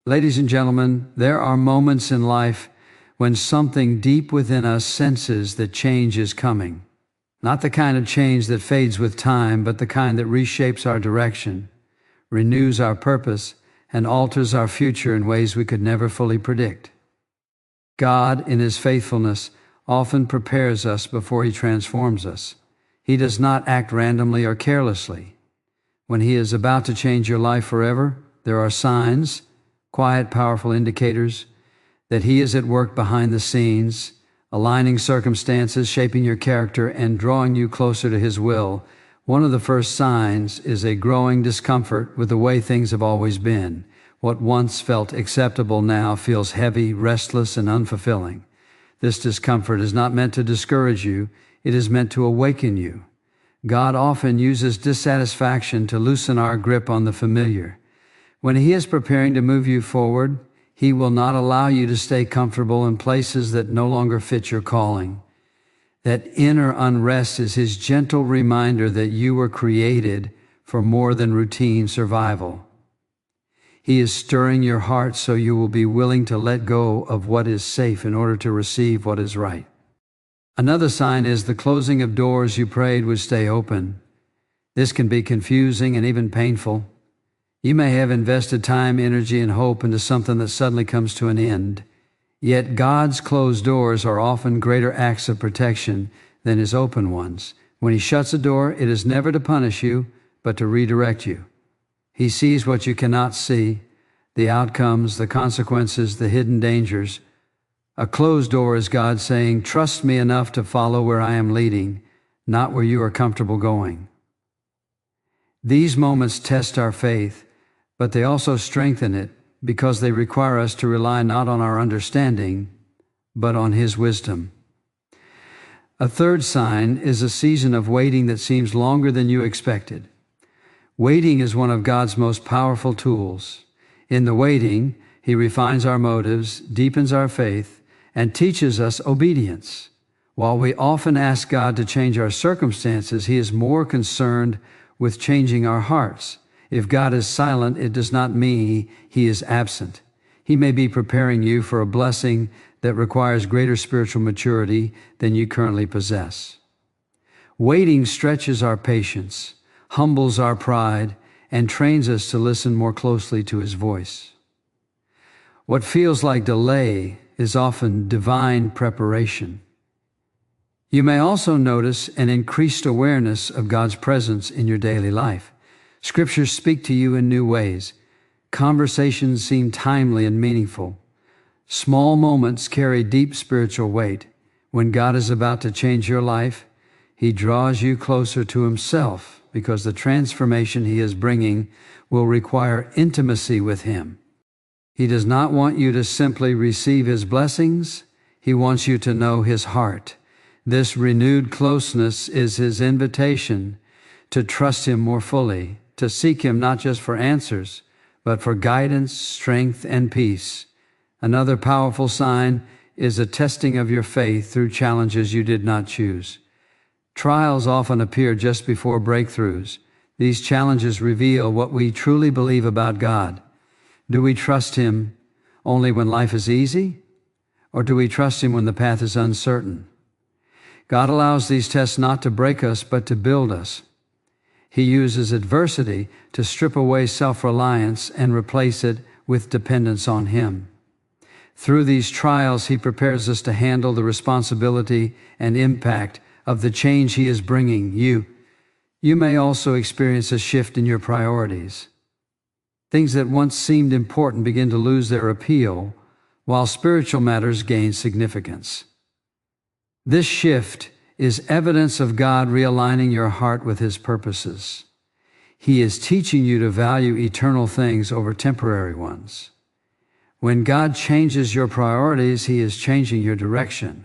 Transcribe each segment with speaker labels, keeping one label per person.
Speaker 1: Ladies and gentlemen, there are moments in life when something deep within us senses that change is coming. Not the kind of change that fades with time, but the kind that reshapes our direction, renews our purpose, and alters our future in ways we could never fully predict. God, in His faithfulness, often prepares us before He transforms us. He does not act randomly or carelessly. When He is about to change your life forever, there are signs, quiet, powerful indicators that He is at work behind the scenes, aligning circumstances, shaping your character, and drawing you closer to His will. One of the first signs is a growing discomfort with the way things have always been. What once felt acceptable now feels heavy, restless, and unfulfilling. This discomfort is not meant to discourage you, it is meant to awaken you. God often uses dissatisfaction to loosen our grip on the familiar. When He is preparing to move you forward, He will not allow you to stay comfortable in places that no longer fit your calling. That inner unrest is His gentle reminder that you were created for more than routine survival. He is stirring your heart so you will be willing to let go of what is safe in order to receive what is right. Another sign is the closing of doors you prayed would stay open. This can be confusing and even painful. You may have invested time, energy, and hope into something that suddenly comes to an end. Yet God's closed doors are often greater acts of protection than His open ones. When He shuts a door, it is never to punish you, but to redirect you. He sees what you cannot see, the outcomes, the consequences, the hidden dangers. A closed door is God saying, "Trust me enough to follow where I am leading, not where you are comfortable going." These moments test our faith, but they also strengthen it because they require us to rely not on our understanding, but on His wisdom. A third sign is a season of waiting that seems longer than you expected. Waiting is one of God's most powerful tools. In the waiting, He refines our motives, deepens our faith, and teaches us obedience. While we often ask God to change our circumstances, He is more concerned with changing our hearts. If God is silent, it does not mean He is absent. He may be preparing you for a blessing that requires greater spiritual maturity than you currently possess. Waiting stretches our patience, humbles our pride, and trains us to listen more closely to His voice. What feels like delay is often divine preparation. You may also notice an increased awareness of God's presence in your daily life. Scriptures speak to you in new ways. Conversations seem timely and meaningful. Small moments carry deep spiritual weight. When God is about to change your life, He draws you closer to Himself because the transformation He is bringing will require intimacy with Him. He does not want you to simply receive His blessings. He wants you to know His heart. This renewed closeness is His invitation to trust Him more fully, to seek Him not just for answers, but for guidance, strength, and peace. Another powerful sign is a testing of your faith through challenges you did not choose. Trials often appear just before breakthroughs. These challenges reveal what we truly believe about God. Do we trust Him only when life is easy? Or do we trust Him when the path is uncertain? God allows these tests not to break us, but to build us. He uses adversity to strip away self-reliance and replace it with dependence on Him. Through these trials, He prepares us to handle the responsibility and impact of the change He is bringing you. You may also experience a shift in your priorities. Things that once seemed important begin to lose their appeal, while spiritual matters gain significance. This shift is evidence of God realigning your heart with His purposes. He is teaching you to value eternal things over temporary ones. When God changes your priorities, He is changing your direction.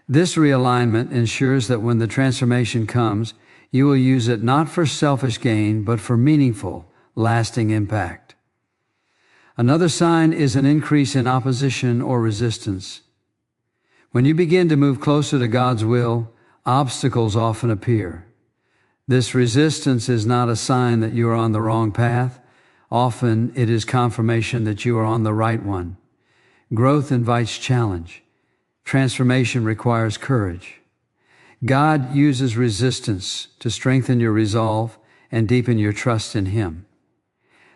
Speaker 1: This realignment ensures that when the transformation comes, you will use it not for selfish gain, but for meaningful, lasting impact. Another sign is an increase in opposition or resistance. When you begin to move closer to God's will, obstacles often appear. This resistance is not a sign that you are on the wrong path. Often it is confirmation that you are on the right one. Growth invites challenge. Transformation requires courage. God uses resistance to strengthen your resolve and deepen your trust in Him.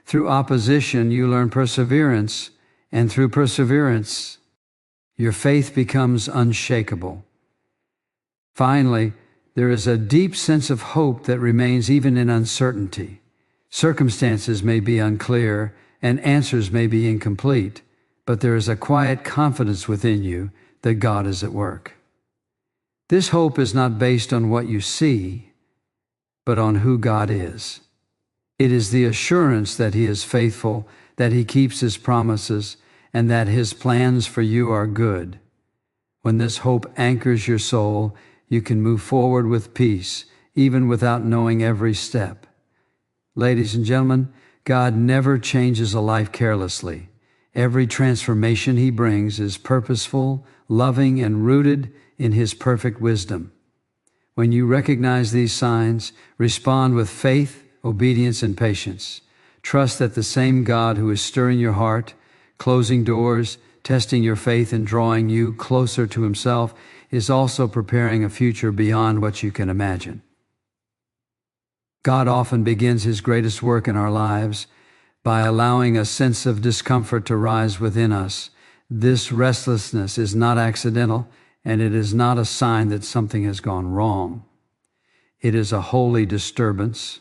Speaker 1: Through opposition, you learn perseverance, and through perseverance, your faith becomes unshakable. Finally, there is a deep sense of hope that remains even in uncertainty. Circumstances may be unclear and answers may be incomplete, but there is a quiet confidence within you that God is at work. This hope is not based on what you see, but on who God is. It is the assurance that He is faithful, that He keeps His promises, and that His plans for you are good. When this hope anchors your soul, you can move forward with peace, even without knowing every step. Ladies and gentlemen, God never changes a life carelessly. Every transformation He brings is purposeful, loving, and rooted in His perfect wisdom. When you recognize these signs, respond with faith, obedience, and patience. Trust that the same God who is stirring your heart, closing doors, testing your faith, and drawing you closer to Himself is also preparing a future beyond what you can imagine. God often begins His greatest work in our lives by allowing a sense of discomfort to rise within us. This restlessness is not accidental, and it is not a sign that something has gone wrong. It is a holy disturbance,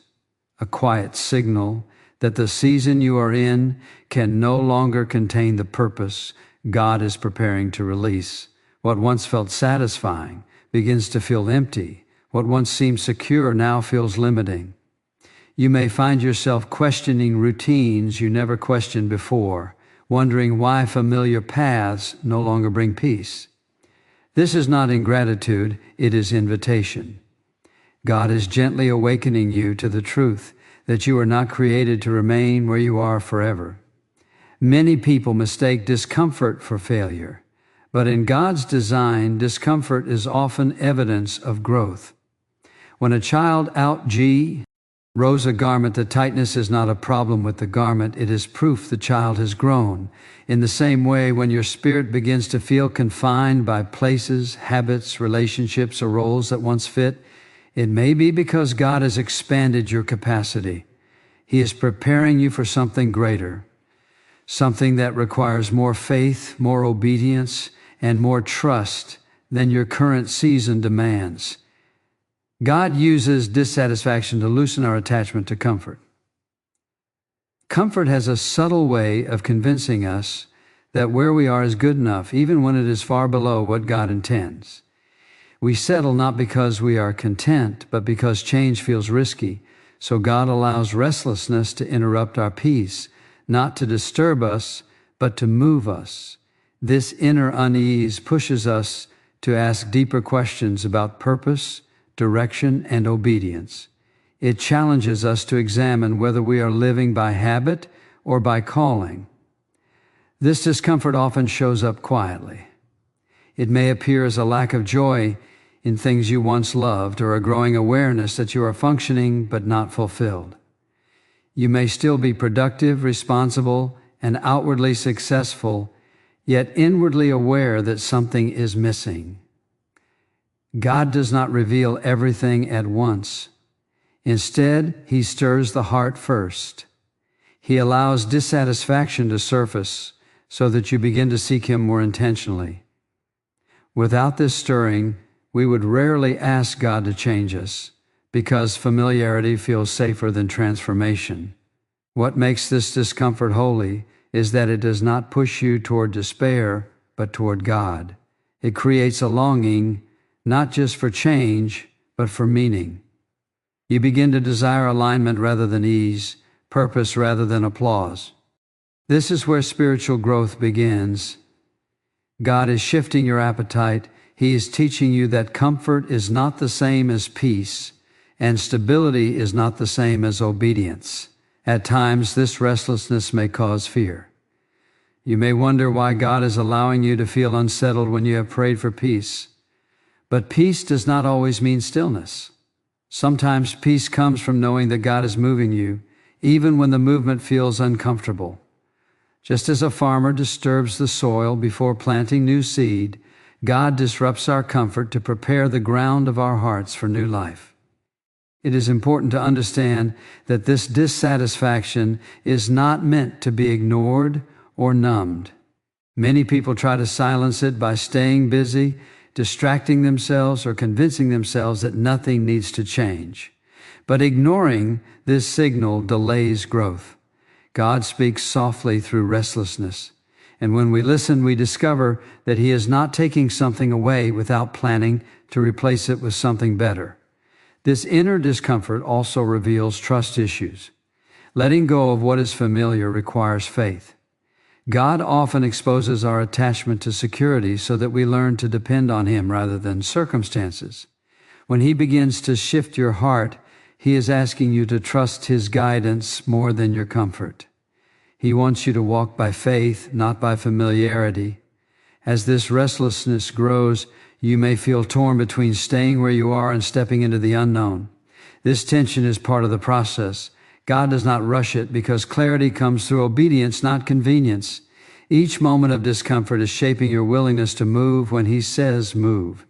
Speaker 1: a quiet signal that the season you are in can no longer contain the purpose God is preparing to release. What once felt satisfying begins to feel empty. What once seemed secure now feels limiting. You may find yourself questioning routines you never questioned before, wondering why familiar paths no longer bring peace. This is not ingratitude, it is invitation. God is gently awakening you to the truth that you are not created to remain where you are forever. Many people mistake discomfort for failure, but in God's design, discomfort is often evidence of growth. When a child outgrows a garment, the tightness is not a problem with the garment, it is proof the child has grown. In the same way, when your spirit begins to feel confined by places, habits, relationships, or roles that once fit, it may be because God has expanded your capacity. He is preparing you for something greater, something that requires more faith, more obedience, and more trust than your current season demands. God uses dissatisfaction to loosen our attachment to comfort. Comfort has a subtle way of convincing us that where we are is good enough, even when it is far below what God intends. We settle not because we are content, but because change feels risky. So God allows restlessness to interrupt our peace, not to disturb us, but to move us. This inner unease pushes us to ask deeper questions about purpose, direction, and obedience. It challenges us to examine whether we are living by habit or by calling. This discomfort often shows up quietly. It may appear as a lack of joy in things you once loved, or a growing awareness that you are functioning but not fulfilled. You may still be productive, responsible, and outwardly successful, yet inwardly aware that something is missing. God does not reveal everything at once. Instead, He stirs the heart first. He allows dissatisfaction to surface so that you begin to seek Him more intentionally. Without this stirring, we would rarely ask God to change us, because familiarity feels safer than transformation. What makes this discomfort holy is that it does not push you toward despair, but toward God. It creates a longing, not just for change, but for meaning. You begin to desire alignment rather than ease, purpose rather than applause. This is where spiritual growth begins. God is shifting your appetite. He is teaching you that comfort is not the same as peace, and stability is not the same as obedience. At times, this restlessness may cause fear. You may wonder why God is allowing you to feel unsettled when you have prayed for peace. But peace does not always mean stillness. Sometimes peace comes from knowing that God is moving you even when the movement feels uncomfortable. Just as a farmer disturbs the soil before planting new seed, God disrupts our comfort to prepare the ground of our hearts for new life. It is important to understand that this dissatisfaction is not meant to be ignored or numbed. Many people try to silence it by staying busy, distracting themselves, or convincing themselves that nothing needs to change. But ignoring this signal delays growth. God speaks softly through restlessness, and when we listen, we discover that He is not taking something away without planning to replace it with something better. This inner discomfort also reveals trust issues. Letting go of what is familiar requires faith. God often exposes our attachment to security so that we learn to depend on Him rather than circumstances. When He begins to shift your heart, He is asking you to trust His guidance more than your comfort. He wants you to walk by faith, not by familiarity. As this restlessness grows, you may feel torn between staying where you are and stepping into the unknown. This tension is part of the process. God does not rush it because clarity comes through obedience, not convenience. Each moment of discomfort is shaping your willingness to move when He says move.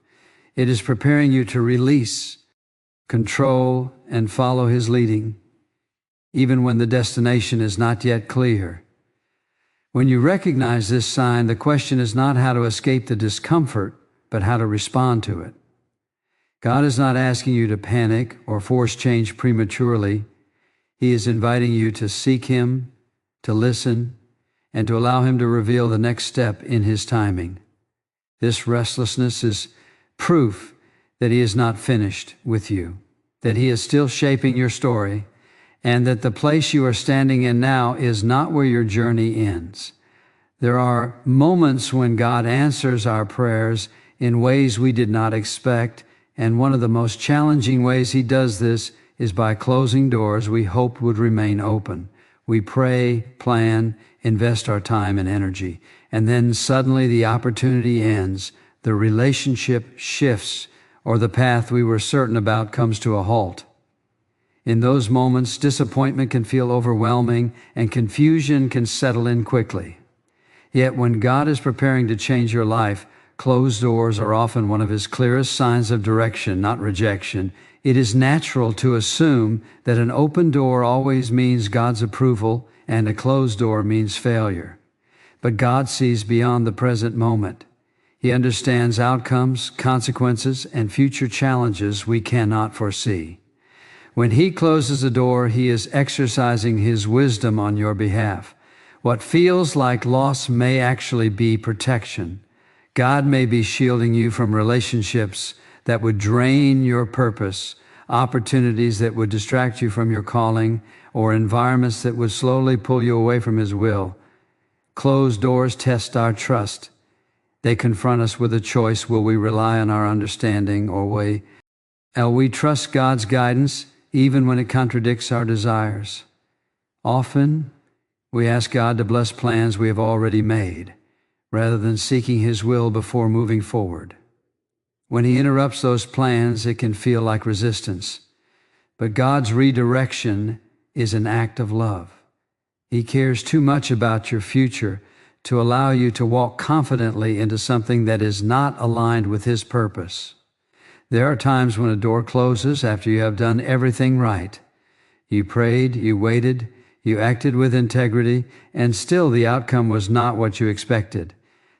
Speaker 1: It is preparing you to release, control, and follow His leading, even when the destination is not yet clear. When you recognize this sign, the question is not how to escape the discomfort, but how to respond to it. God is not asking you to panic or force change prematurely. He is inviting you to seek Him, to listen, and to allow Him to reveal the next step in His timing. This restlessness is proof that He is not finished with you, that He is still shaping your story, and that the place you are standing in now is not where your journey ends. There are moments when God answers our prayers in ways we did not expect, and one of the most challenging ways He does this is by closing doors we hoped would remain open. We pray, plan, invest our time and energy, and then suddenly the opportunity ends, the relationship shifts, or the path we were certain about comes to a halt. In those moments, disappointment can feel overwhelming and confusion can settle in quickly. Yet when God is preparing to change your life, closed doors are often one of His clearest signs of direction, not rejection. It is natural to assume that an open door always means God's approval and a closed door means failure. But God sees beyond the present moment. He understands outcomes, consequences, and future challenges we cannot foresee. When He closes a door, He is exercising His wisdom on your behalf. What feels like loss may actually be protection. God may be shielding you from relationships that would drain your purpose, opportunities that would distract you from your calling, or environments that would slowly pull you away from His will. Closed doors test our trust. They confront us with a choice: will we rely on our understanding, or will we trust God's guidance even when it contradicts our desires? Often, we ask God to bless plans we have already made, rather than seeking His will before moving forward. When He interrupts those plans, it can feel like resistance. But God's redirection is an act of love. He cares too much about your future to allow you to walk confidently into something that is not aligned with His purpose. There are times when a door closes after you have done everything right. You prayed, you waited, you acted with integrity, and still the outcome was not what you expected.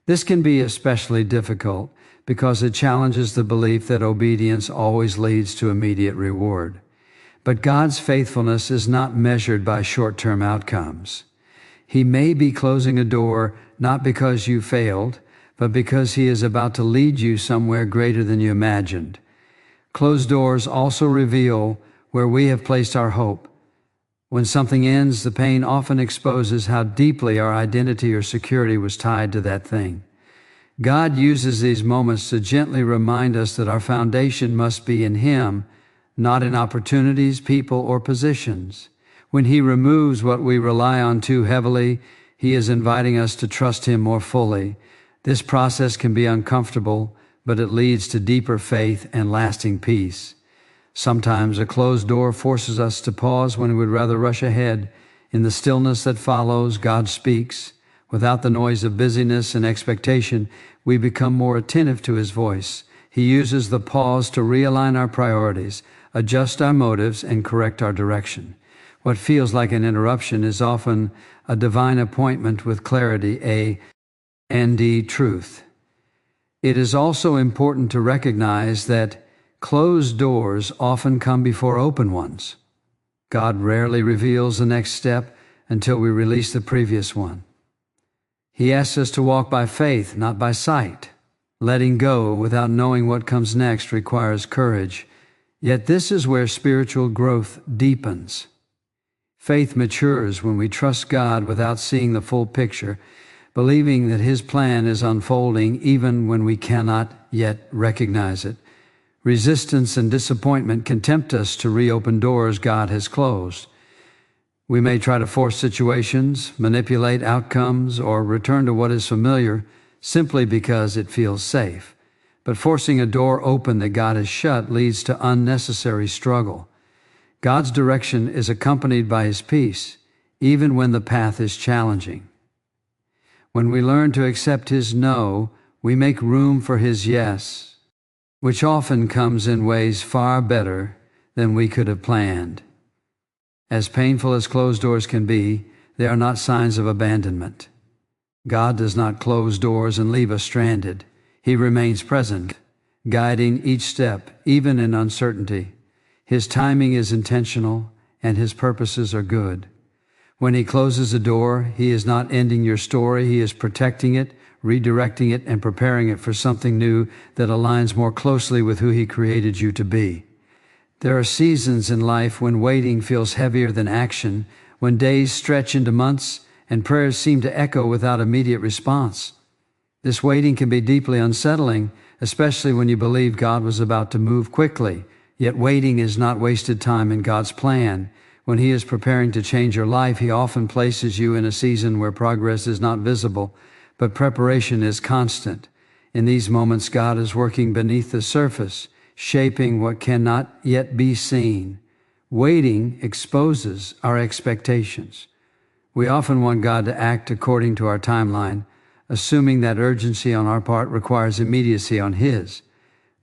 Speaker 1: This can be especially difficult because it challenges the belief that obedience always leads to immediate reward. But God's faithfulness is not measured by short-term outcomes. He may be closing a door not because you failed, but because He is about to lead you somewhere greater than you imagined. Closed doors also reveal where we have placed our hope. When something ends, the pain often exposes how deeply our identity or security was tied to that thing. God uses these moments to gently remind us that our foundation must be in Him, not in opportunities, people, or positions. When He removes what we rely on too heavily, He is inviting us to trust Him more fully. This process can be uncomfortable, but it leads to deeper faith and lasting peace. Sometimes a closed door forces us to pause when we would rather rush ahead. In the stillness that follows, God speaks. Without the noise of busyness and expectation, we become more attentive to His voice. He uses the pause to realign our priorities, adjust our motives, and correct our direction. What feels like an interruption is often a divine appointment with clarity, and truth. It is also important to recognize that closed doors often come before open ones. God rarely reveals the next step until we release the previous one. He asks us to walk by faith, not by sight. Letting go without knowing what comes next requires courage. Yet this is where spiritual growth deepens. Faith matures when we trust God without seeing the full picture, believing that His plan is unfolding even when we cannot yet recognize it. Resistance and disappointment can tempt us to reopen doors God has closed. We may try to force situations, manipulate outcomes, or return to what is familiar simply because it feels safe. But forcing a door open that God has shut leads to unnecessary struggle. God's direction is accompanied by His peace, even when the path is challenging. When we learn to accept His no, we make room for His yes, which often comes in ways far better than we could have planned. As painful as closed doors can be, they are not signs of abandonment. God does not close doors and leave us stranded. He remains present, guiding each step, even in uncertainty. His timing is intentional, and His purposes are good. When He closes a door, He is not ending your story. He is protecting it, redirecting it, and preparing it for something new that aligns more closely with who He created you to be. There are seasons in life when waiting feels heavier than action, when days stretch into months and prayers seem to echo without immediate response. This waiting can be deeply unsettling, especially when you believe God was about to move quickly. Yet waiting is not wasted time in God's plan. When He is preparing to change your life, He often places you in a season where progress is not visible, but preparation is constant. In these moments, God is working beneath the surface, shaping what cannot yet be seen. Waiting exposes our expectations. We often want God to act according to our timeline, assuming that urgency on our part requires immediacy on His.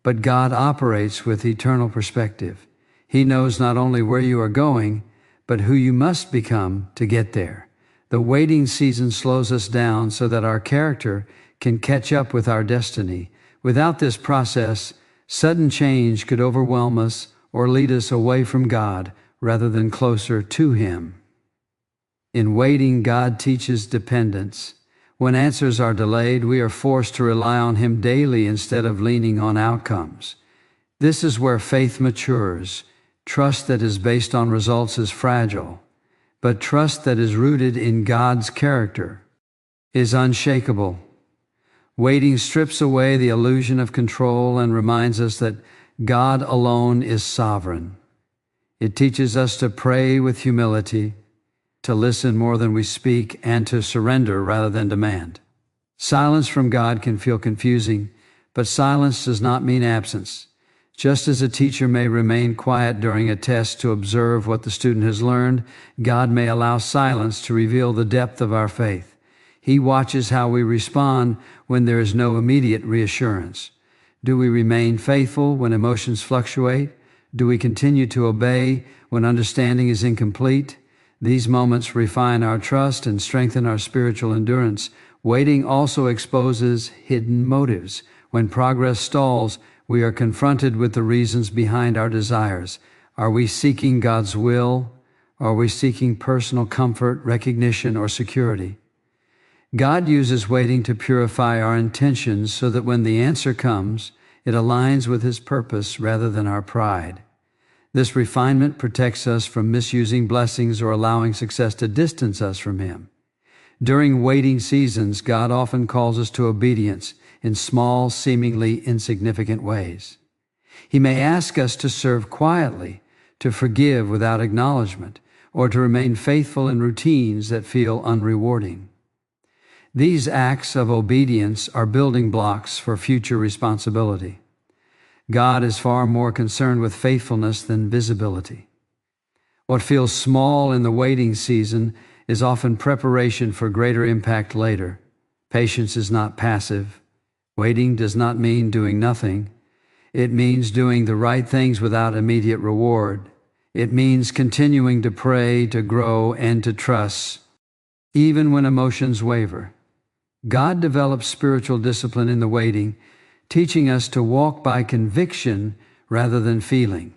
Speaker 1: But God operates with eternal perspective. He knows not only where you are going, but who you must become to get there. The waiting season slows us down so that our character can catch up with our destiny. Without this process, sudden change could overwhelm us or lead us away from God rather than closer to Him. In waiting, God teaches dependence. When answers are delayed, we are forced to rely on Him daily instead of leaning on outcomes. This is where faith matures. Trust that is based on results is fragile, but trust that is rooted in God's character is unshakable. Waiting strips away the illusion of control and reminds us that God alone is sovereign. It teaches us to pray with humility, to listen more than we speak, and to surrender rather than demand. Silence from God can feel confusing, but silence does not mean absence. Just as a teacher may remain quiet during a test to observe what the student has learned, God may allow silence to reveal the depth of our faith. He watches how we respond when there is no immediate reassurance. Do we remain faithful when emotions fluctuate? Do we continue to obey when understanding is incomplete? These moments refine our trust and strengthen our spiritual endurance. Waiting also exposes hidden motives. When progress stalls, we are confronted with the reasons behind our desires. Are we seeking God's will? Are we seeking personal comfort, recognition, or security? God uses waiting to purify our intentions so that when the answer comes, it aligns with His purpose rather than our pride. This refinement protects us from misusing blessings or allowing success to distance us from Him. During waiting seasons, God often calls us to obedience in small, seemingly insignificant ways. He may ask us to serve quietly, to forgive without acknowledgement, or to remain faithful in routines that feel unrewarding. These acts of obedience are building blocks for future responsibility. God is far more concerned with faithfulness than visibility. What feels small in the waiting season is often preparation for greater impact later. Patience is not passive. Waiting does not mean doing nothing. It means doing the right things without immediate reward. It means continuing to pray, to grow, and to trust, even when emotions waver. God develops spiritual discipline in the waiting, teaching us to walk by conviction rather than feeling.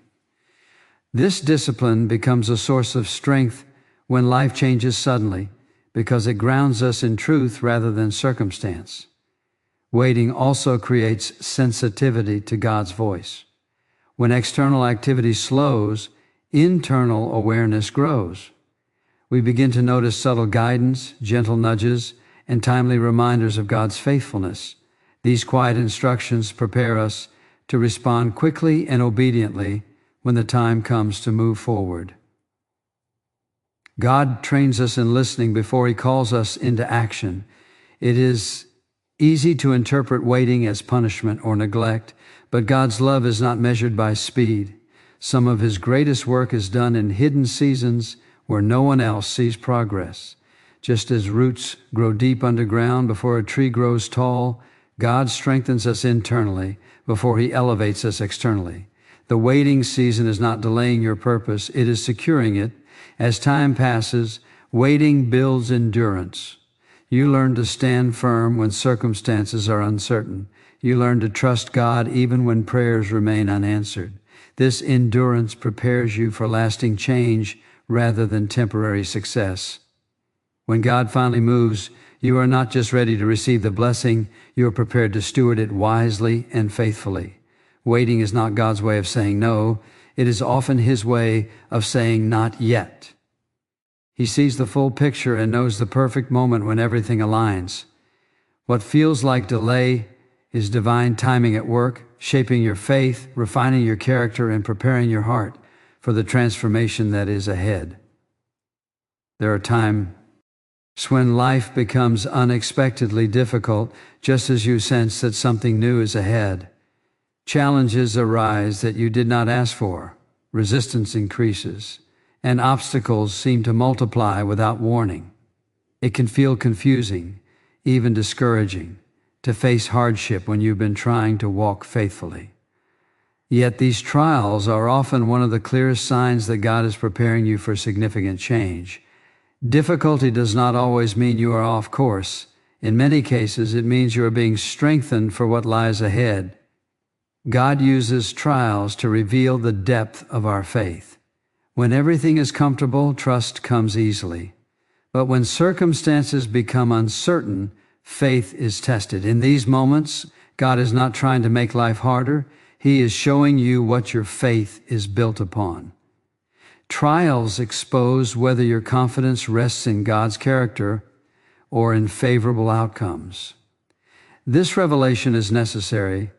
Speaker 1: This discipline becomes a source of strength when life changes suddenly, because it grounds us in truth rather than circumstance. Waiting also creates sensitivity to God's voice. When external activity slows, internal awareness grows. We begin to notice subtle guidance, gentle nudges, and timely reminders of God's faithfulness. These quiet instructions prepare us to respond quickly and obediently when the time comes to move forward. God trains us in listening before He calls us into action. It is easy to interpret waiting as punishment or neglect, but God's love is not measured by speed. Some of His greatest work is done in hidden seasons where no one else sees progress. Just as roots grow deep underground before a tree grows tall, God strengthens us internally before He elevates us externally. The waiting season is not delaying your purpose, it is securing it. As time passes, waiting builds endurance. You learn to stand firm when circumstances are uncertain. You learn to trust God even when prayers remain unanswered. This endurance prepares you for lasting change rather than temporary success. When God finally moves, you are not just ready to receive the blessing, you are prepared to steward it wisely and faithfully. Waiting is not God's way of saying no. It is often His way of saying not yet. He sees the full picture and knows the perfect moment when everything aligns. What feels like delay is divine timing at work, shaping your faith, refining your character, and preparing your heart for the transformation that is ahead. There are times when life becomes unexpectedly difficult, just as you sense that something new is ahead. Challenges arise that you did not ask for, resistance increases, and obstacles seem to multiply without warning. It can feel confusing, even discouraging, to face hardship when you've been trying to walk faithfully. Yet these trials are often one of the clearest signs that God is preparing you for significant change. Difficulty does not always mean you are off course. In many cases, it means you are being strengthened for what lies ahead. God uses trials to reveal the depth of our faith. When everything is comfortable, trust comes easily. But when circumstances become uncertain, faith is tested. In these moments, God is not trying to make life harder. He is showing you what your faith is built upon. Trials expose whether your confidence rests in God's character or in favorable outcomes. This revelation is necessary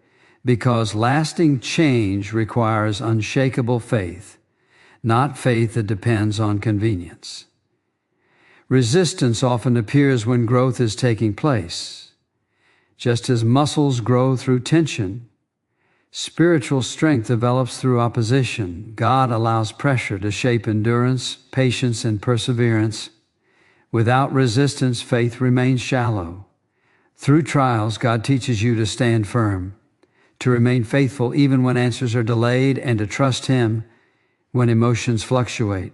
Speaker 1: because lasting change requires unshakable faith, not faith that depends on convenience. Resistance often appears when growth is taking place. Just as muscles grow through tension, spiritual strength develops through opposition. God allows pressure to shape endurance, patience, and perseverance. Without resistance, faith remains shallow. Through trials, God teaches you to stand firm, to remain faithful even when answers are delayed, and to trust Him when emotions fluctuate.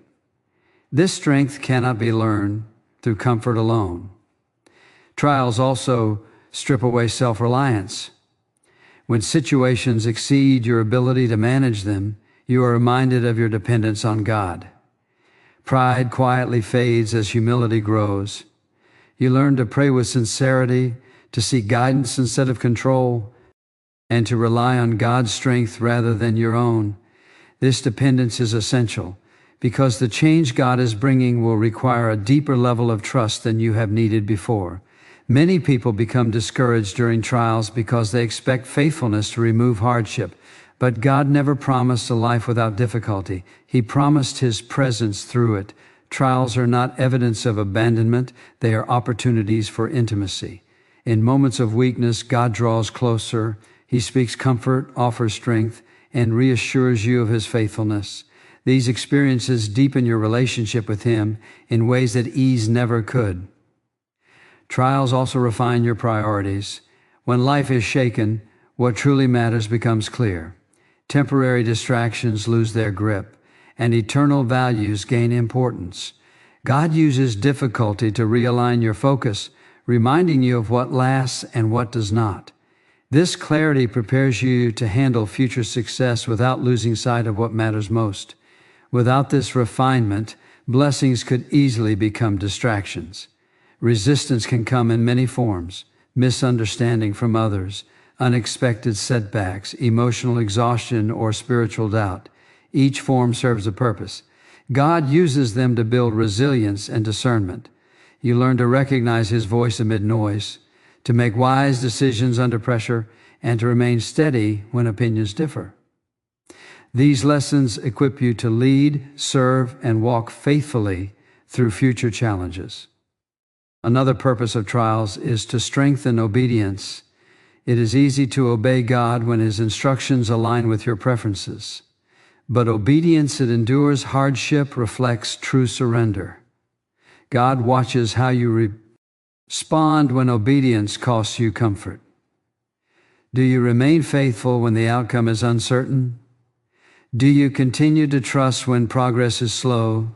Speaker 1: This strength cannot be learned through comfort alone. Trials also strip away self-reliance. When situations exceed your ability to manage them, you are reminded of your dependence on God. Pride quietly fades as humility grows. You learn to pray with sincerity, to seek guidance instead of control, and to rely on God's strength rather than your own. This dependence is essential because the change God is bringing will require a deeper level of trust than you have needed before. Many people become discouraged during trials because they expect faithfulness to remove hardship. But God never promised a life without difficulty. He promised His presence through it. Trials are not evidence of abandonment. They are opportunities for intimacy. In moments of weakness, God draws closer. He speaks comfort, offers strength, and reassures you of His faithfulness. These experiences deepen your relationship with Him in ways that ease never could. Trials also refine your priorities. When life is shaken, what truly matters becomes clear. Temporary distractions lose their grip, and eternal values gain importance. God uses difficulty to realign your focus, reminding you of what lasts and what does not. This clarity prepares you to handle future success without losing sight of what matters most. Without this refinement, blessings could easily become distractions. Resistance can come in many forms: misunderstanding from others, unexpected setbacks, emotional exhaustion, or spiritual doubt. Each form serves a purpose. God uses them to build resilience and discernment. You learn to recognize His voice amid noise, to make wise decisions under pressure, and to remain steady when opinions differ. These lessons equip you to lead, serve, and walk faithfully through future challenges. Another purpose of trials is to strengthen obedience. It is easy to obey God when His instructions align with your preferences. But obedience that endures hardship reflects true surrender. God watches how you respond when obedience costs you comfort. Do you remain faithful when the outcome is uncertain? Do you continue to trust when progress is slow?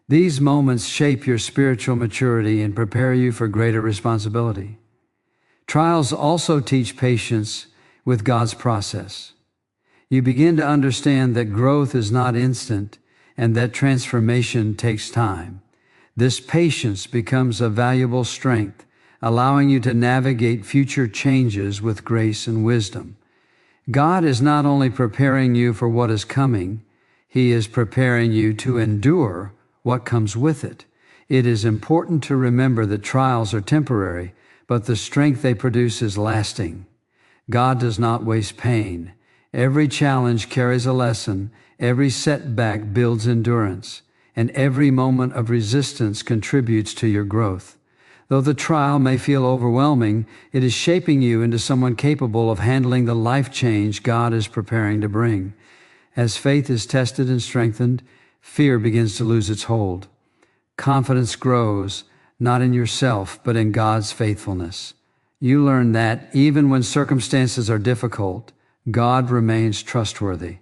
Speaker 1: These moments shape your spiritual maturity and prepare you for greater responsibility. Trials also teach patience with God's process. You begin to understand that growth is not instant and that transformation takes time. This patience becomes a valuable strength, allowing you to navigate future changes with grace and wisdom. God is not only preparing you for what is coming, He is preparing you to endure what comes with it. It is important to remember that trials are temporary, but the strength they produce is lasting. God does not waste pain. Every challenge carries a lesson, every setback builds endurance, and every moment of resistance contributes to your growth. Though the trial may feel overwhelming, it is shaping you into someone capable of handling the life change God is preparing to bring. As faith is tested and strengthened, fear begins to lose its hold. Confidence grows, not in yourself, but in God's faithfulness. You learn that even when circumstances are difficult, God remains trustworthy.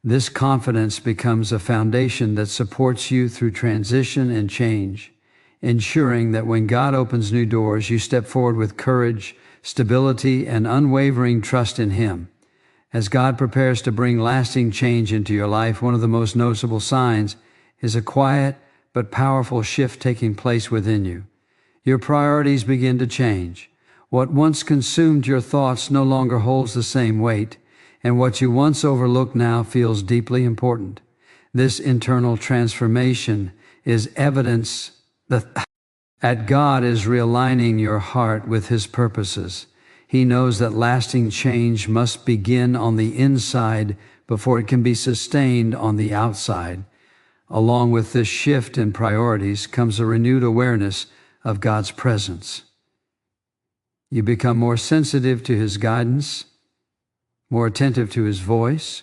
Speaker 1: This confidence becomes a foundation that supports you through transition and change, ensuring that when God opens new doors, you step forward with courage, stability, and unwavering trust in Him. As God prepares to bring lasting change into your life, one of the most noticeable signs is a quiet but powerful shift taking place within you. Your priorities begin to change. What once consumed your thoughts no longer holds the same weight, and what you once overlooked now feels deeply important. This internal transformation is evidence that God is realigning your heart with His purposes. He knows that lasting change must begin on the inside before it can be sustained on the outside. Along with this shift in priorities comes a renewed awareness of God's presence. You become more sensitive to His guidance, more attentive to His voice,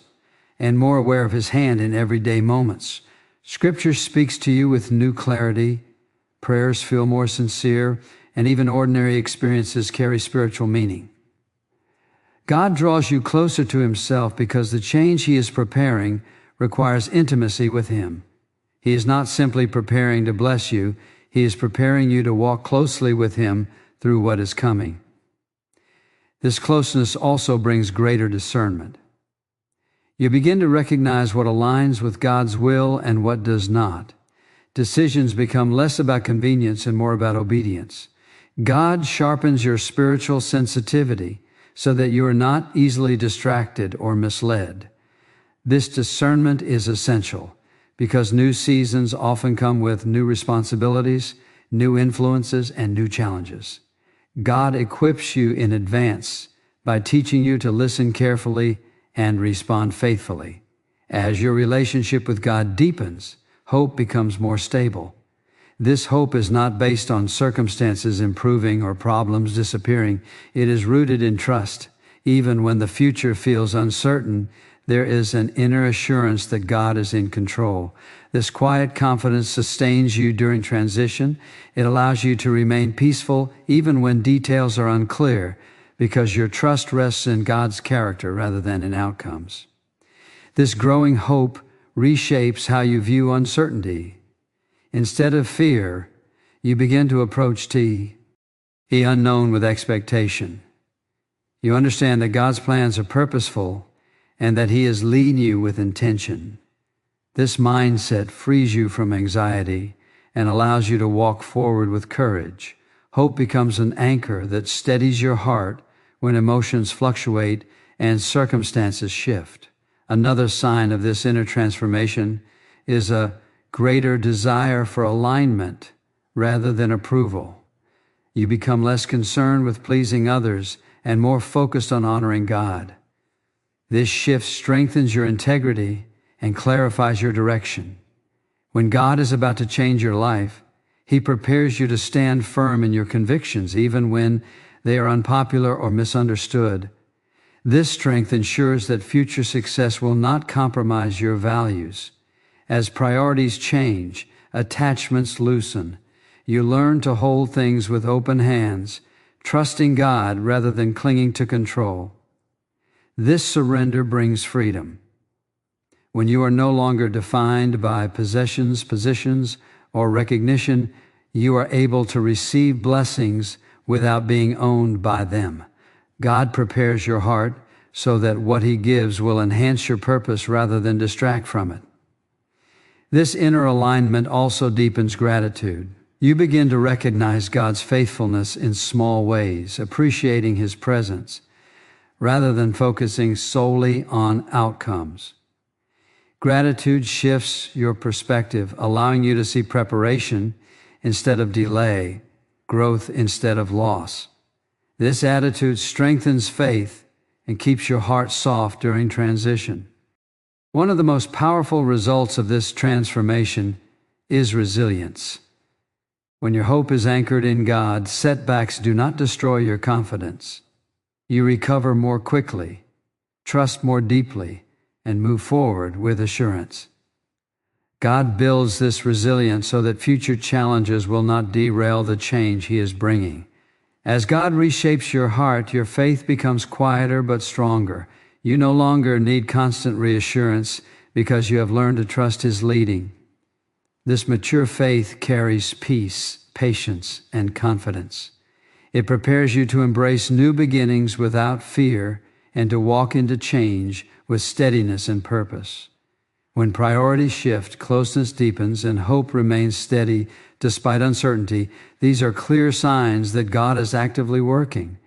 Speaker 1: and more aware of His hand in everyday moments. Scripture speaks to you with new clarity, prayers feel more sincere, and even ordinary experiences carry spiritual meaning. God draws you closer to Himself because the change He is preparing requires intimacy with Him. He is not simply preparing to bless you, He is preparing you to walk closely with Him through what is coming. This closeness also brings greater discernment. You begin to recognize what aligns with God's will and what does not. Decisions become less about convenience and more about obedience. God sharpens your spiritual sensitivity so that you are not easily distracted or misled. This discernment is essential because new seasons often come with new responsibilities, new influences, and new challenges. God equips you in advance by teaching you to listen carefully and respond faithfully. As your relationship with God deepens, hope becomes more stable. This hope is not based on circumstances improving or problems disappearing. It is rooted in trust, Even when the future feels uncertain, there is an inner assurance that God is in control. This quiet confidence sustains you during transition. It allows you to remain peaceful even when details are unclear, because your trust rests in God's character rather than in outcomes. This growing hope reshapes how you view uncertainty. Instead of fear, you begin to approach the unknown with expectation. You understand that God's plans are purposeful and that He is leading you with intention. This mindset frees you from anxiety and allows you to walk forward with courage. Hope becomes an anchor that steadies your heart when emotions fluctuate and circumstances shift. Another sign of this inner transformation is a greater desire for alignment rather than approval. You become less concerned with pleasing others and more focused on honoring God. This shift strengthens your integrity and clarifies your direction. When God is about to change your life, He prepares you to stand firm in your convictions, even when they are unpopular or misunderstood. This strength ensures that future success will not compromise your values. As priorities change, attachments loosen. You learn to hold things with open hands, trusting God rather than clinging to control. This surrender brings freedom. When you are no longer defined by possessions, positions, or recognition, you are able to receive blessings without being owned by them. God prepares your heart so that what He gives will enhance your purpose rather than distract from it. This inner alignment also deepens gratitude. You begin to recognize God's faithfulness in small ways, appreciating His presence, rather than focusing solely on outcomes. Gratitude shifts your perspective, allowing you to see preparation instead of delay, growth instead of loss. This attitude strengthens faith and keeps your heart soft during transition. One of the most powerful results of this transformation is resilience. When your hope is anchored in God, setbacks do not destroy your confidence. You recover more quickly, trust more deeply, and move forward with assurance. God builds this resilience so that future challenges will not derail the change He is bringing. As God reshapes your heart, your faith becomes quieter but stronger. You no longer need constant reassurance because you have learned to trust His leading. This mature faith carries peace, patience, and confidence. It prepares you to embrace new beginnings without fear and to walk into change with steadiness and purpose. When priorities shift, closeness deepens, and hope remains steady despite uncertainty, these are clear signs that God is actively working.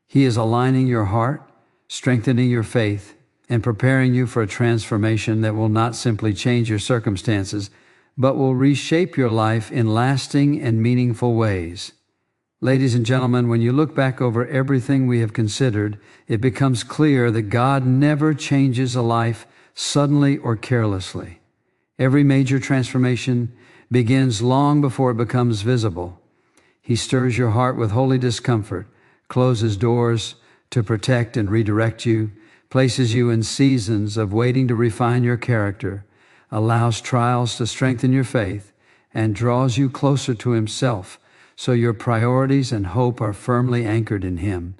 Speaker 1: He is aligning your heart, strengthening your faith, and preparing you for a transformation that will not simply change your circumstances, but will reshape your life in lasting and meaningful ways. Ladies and gentlemen, when you look back over everything we have considered, it becomes clear that God never changes a life suddenly or carelessly. Every major transformation begins long before it becomes visible. He stirs your heart with holy discomfort, closes doors to protect and redirect you, places you in seasons of waiting to refine your character, allows trials to strengthen your faith, and draws you closer to Himself, so your priorities and hope are firmly anchored in Him.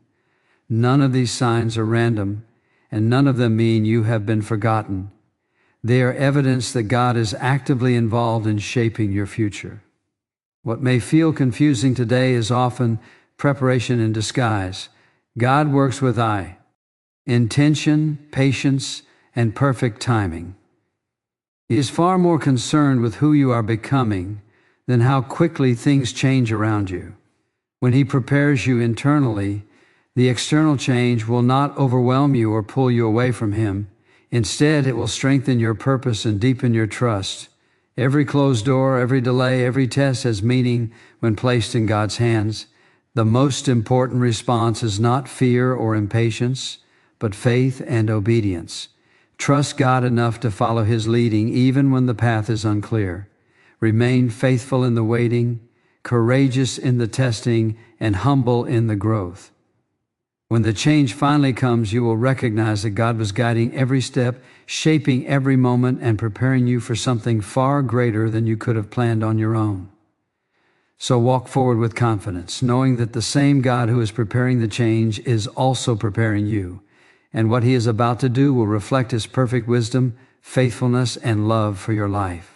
Speaker 1: None of these signs are random, and none of them mean you have been forgotten. They are evidence that God is actively involved in shaping your future. What may feel confusing today is often preparation in disguise. God works with intention, patience, and perfect timing. He is far more concerned with who you are becoming than how quickly things change around you. When He prepares you internally, the external change will not overwhelm you or pull you away from Him. Instead, it will strengthen your purpose and deepen your trust. Every closed door, every delay, every test has meaning when placed in God's hands. The most important response is not fear or impatience, but faith and obedience. Trust God enough to follow His leading even when the path is unclear. Remain faithful in the waiting, courageous in the testing, and humble in the growth. When the change finally comes, you will recognize that God was guiding every step, shaping every moment, and preparing you for something far greater than you could have planned on your own. So walk forward with confidence, knowing that the same God who is preparing the change is also preparing you, and what He is about to do will reflect His perfect wisdom, faithfulness, and love for your life.